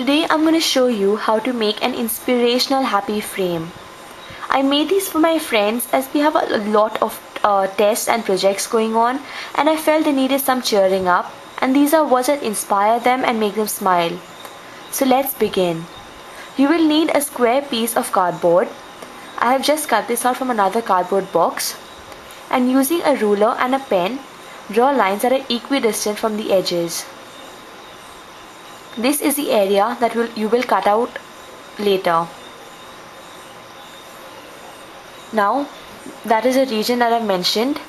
Today I'm going to show you how to make an inspirational happy frame. I made these for my friends as we have a lot of tests and projects going on, and I felt they needed some cheering up, and these are words that inspire them and make them smile. So let's begin. You will need a square piece of cardboard. I have just cut this out from another cardboard box, and using a ruler and a pen, draw lines that are equidistant from the edges. This is the area that you will cut out later. Now that is a region that I've mentioned.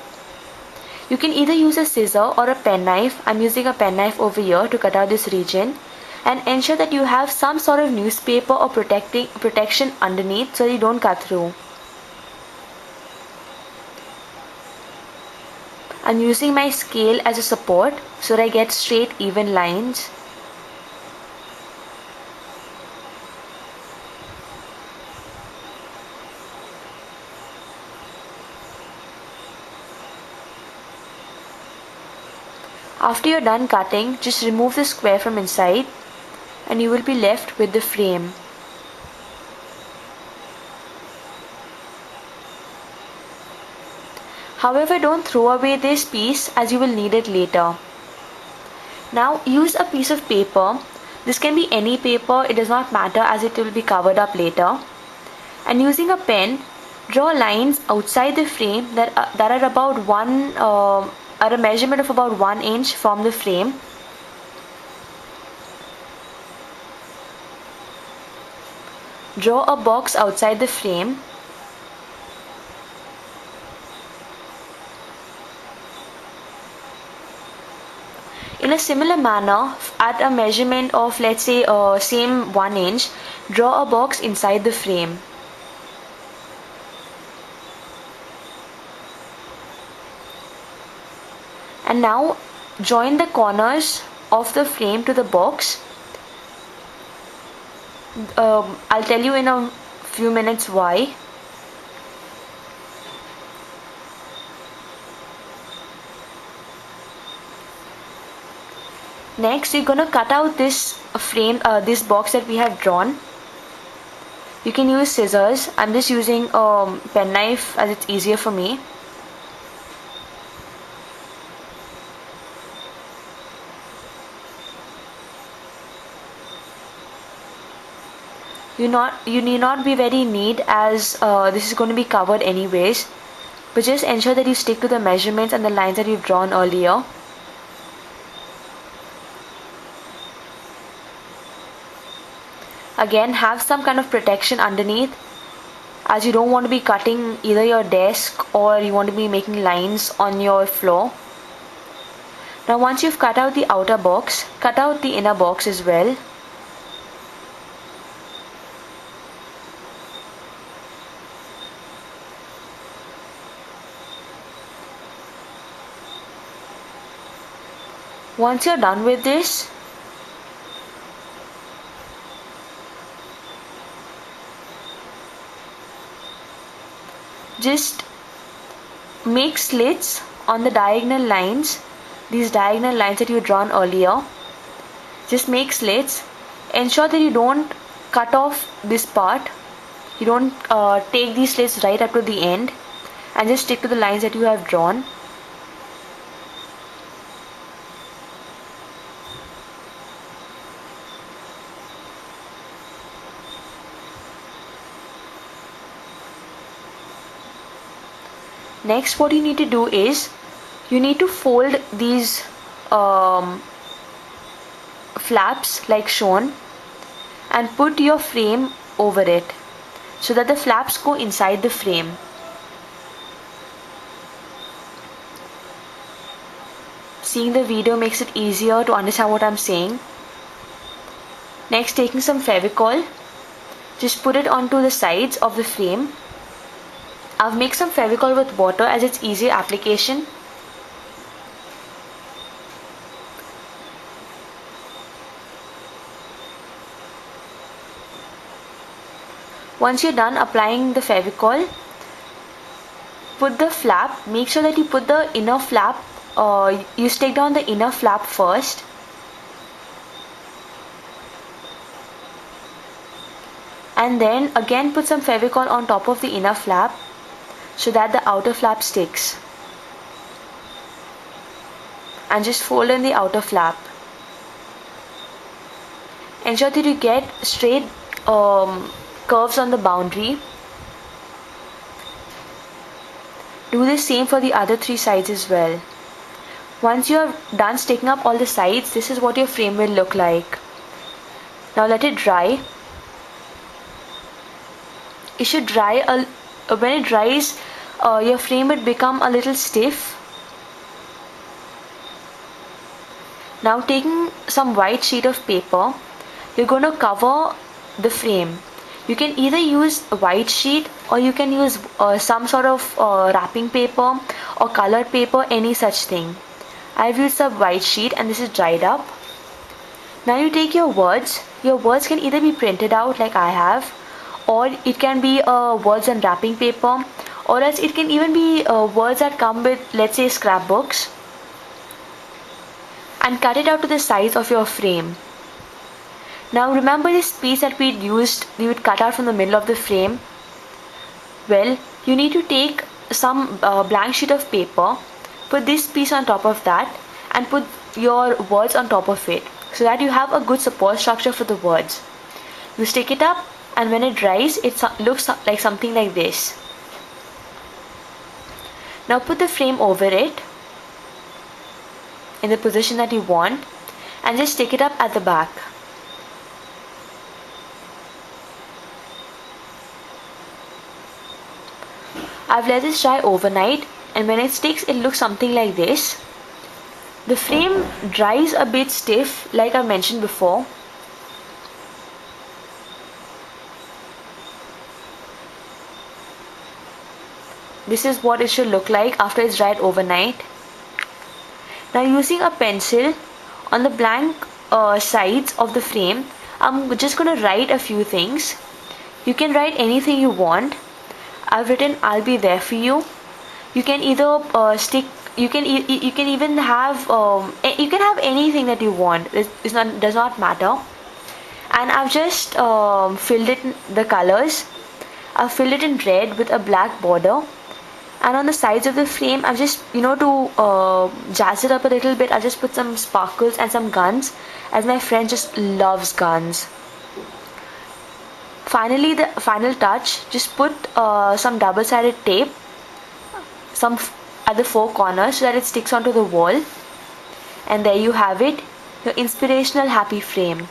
You can either use a scissor or a penknife. I'm using a penknife over here to cut out this region, and ensure that you have some sort of newspaper or protection underneath so you don't cut through. I'm using my scale as a support so that I get straight even lines. After you're done cutting, just remove the square from inside and you will be left with the frame. However, don't throw away this piece as you will need it later. Now use a piece of paper. This can be any paper, it does not matter as it will be covered up later. And using a pen, draw lines outside the frame that are about at a measurement of about 1 inch from the frame. Draw a box outside the frame. In a similar manner, at a measurement of let's say same 1 inch, draw a box inside the frame. And now join the corners of the frame to the box. I'll tell you in a few minutes why. Next, you're gonna cut out this frame, this box that we have drawn. You can use scissors. I'm just using a penknife as it's easier for me. You need not be very neat as this is going to be covered anyways, but just ensure that you stick to the measurements and the lines that you've drawn earlier. Again, have some kind of protection underneath as you don't want to be cutting either your desk or you want to be making lines on your floor. Now once you've cut out the outer box, cut out the inner box as well. Once you're done with this, just make slits on the diagonal lines, these diagonal lines that you drawn earlier. Just make slits. Ensure that you don't cut off this part. You don't take these slits right up to the end, and just stick to the lines that you have drawn. Next, what you need to do is you need to fold these flaps like shown and put your frame over it so that the flaps go inside the frame. Seeing the video makes it easier to understand what I'm saying. Next, taking some Fevicol, just put it onto the sides of the frame. I've mixed some Fevicol with water as it's easier application. Once you're done applying the Fevicol, put the flap, make sure that you put the inner flap, you stick down the inner flap first. and then again put some Fevicol on top of the inner flap so that the outer flap sticks, and just fold in the outer flap. Ensure that you get straight curves on the boundary. Do the same for the other 3 sides as well. Once you are done sticking up all the sides, this is what your frame will look like. Now let it dry. It should dry, when it dries, your frame would become a little stiff. Now taking some white sheet of paper, you're going to cover the frame. You can either use a white sheet or you can use some sort of wrapping paper or colored paper, any such thing. I've used a white sheet and this is dried up. Now you take your words. Your words can either be printed out like I have, or it can be words on wrapping paper, or else it can even be words that come with, let's say, scrapbooks, and cut it out to the size of your frame. Now remember this piece that we would cut out from the middle of the frame? Well, you need to take some blank sheet of paper, put this piece on top of that, and put your words on top of it, so that you have a good support structure for the words. You stick it up, and when it dries, it looks like something like this. Now put the frame over it in the position that you want, and just stick it up at the back. I've let this dry overnight, and when it sticks, it looks something like this. The frame dries a bit stiff, like I mentioned before. This is what it should look like after it's dried overnight. Now using a pencil on the blank sides of the frame, I'm just going to write a few things. You can write anything you want. I've written "I'll be there for you." You can either you can even have you can have anything that you want. Does not matter. And I've just filled it in the colors. I've filled it in red with a black border. And on the sides of the frame, I've just, to jazz it up a little bit, I'll just put some sparkles and some guns, as my friend just loves guns. Finally, the final touch, just put some double-sided tape at the 4 corners so that it sticks onto the wall. And there you have it, your inspirational happy frame.